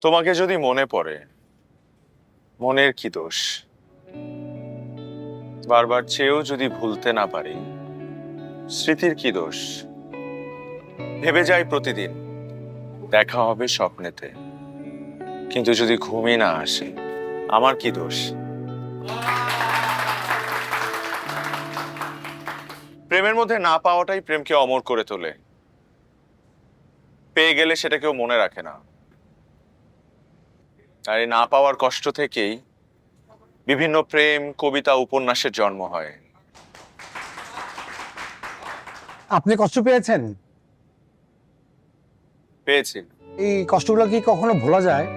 তোমাকে যদি মনে পড়ে, মনের কি দোষ? বারবার চেয়েও যদি ভুলতে না পারি, স্মৃতির কি দোষ? ভেবে যাই প্রতিদিন দেখা হবে স্বপ্নেতে, কিন্তু যদি ঘুমই না আসে, আমার কি দোষ? প্রেমের মধ্যে না পাওয়াটাই প্রেমকে অমর করে তোলে। পেয়ে গেলে সেটা কেউ মনে রাখে না, আর এই না পাওয়ার কষ্ট থেকেই বিভিন্ন প্রেম, কবিতা, উপন্যাসের জন্ম হয়। আপনি কষ্ট পেয়েছেন? পেয়েছি। এই কষ্টগুলো কি কখনো ভোলা যায়?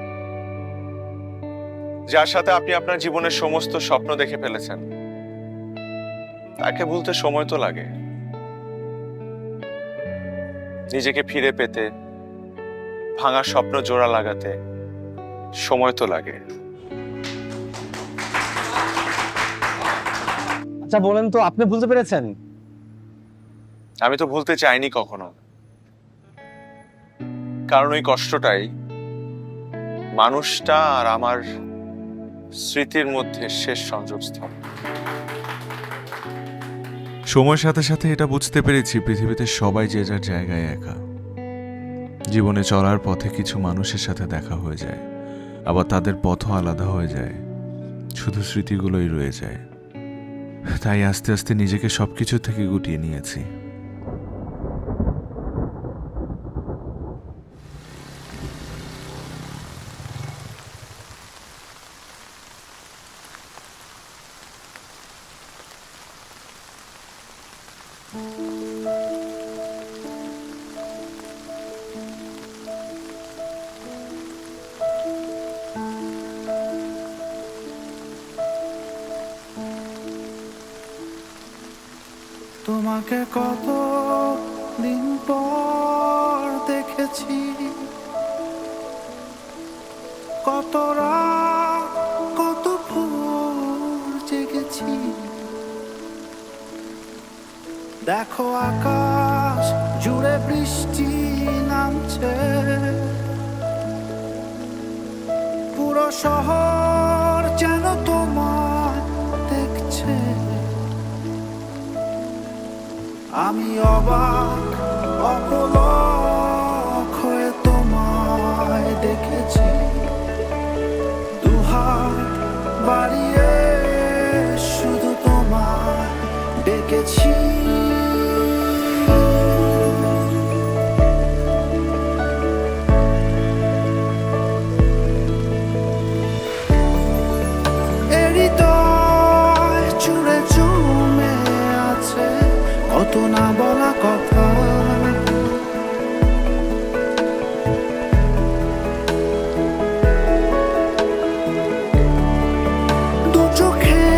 যার সাথে আপনি আপনার জীবনের সমস্ত স্বপ্ন দেখে ফেলেছেন, তাকে ভুলতে সময় তো লাগে। নিজেকে ফিরে পেতে, ভাঙা স্বপ্ন জোড়া লাগাতে সময় তো লাগে। আচ্ছা বলেন তো, আপনি ভুলতে পেরেছেন? আমি তো ভুলতে চাইনি কখনো, কারণ ওই কষ্টটাই মানুষটা আর আমার স্মৃতির মধ্যে শেষ সংযোগস্থল। সময়ের সাথে সাথে এটা বুঝতে পেরেছি, পৃথিবীতে সবাই যে যার জায়গায় একা। জীবনে চলার পথে কিছু মানুষের সাথে দেখা হয়ে যায়, আবার তাদের পথও আলাদা হয়ে যায়, শুধু স্মৃতিগুলোই রয়ে যায়। তাই আস্তে আস্তে নিজেকে সবকিছু থেকে গুটিয়ে নিয়েছি। তোমাকে কত দিন পর দেখেছি, কত রাত কত ভোর জেগেছি। দেখো আকাশ জুড়ে বৃষ্টি নামছে, পুরো শহর যেন তোমায় দেখছে। আমি অবাক অপলক হয়ে তোমায় দেখেছি, দুহাত বাড়িয়ে শুধু তোমায় ডেকেছি। হৃদয় জুড়ে জমে আছে কত না বলা কথা, দু চোখে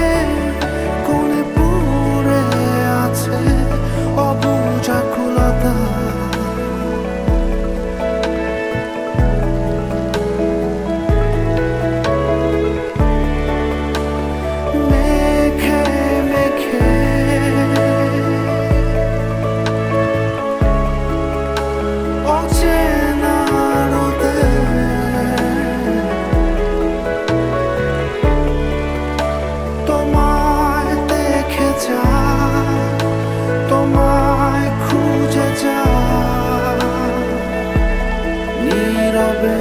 কোণে পড়ে আছে অবুঝ আকুলতা। মেঘে মেঘে অচেনা রোদে তোমায় দেখে যা, তোমায় খুঁজে যা নীরবে।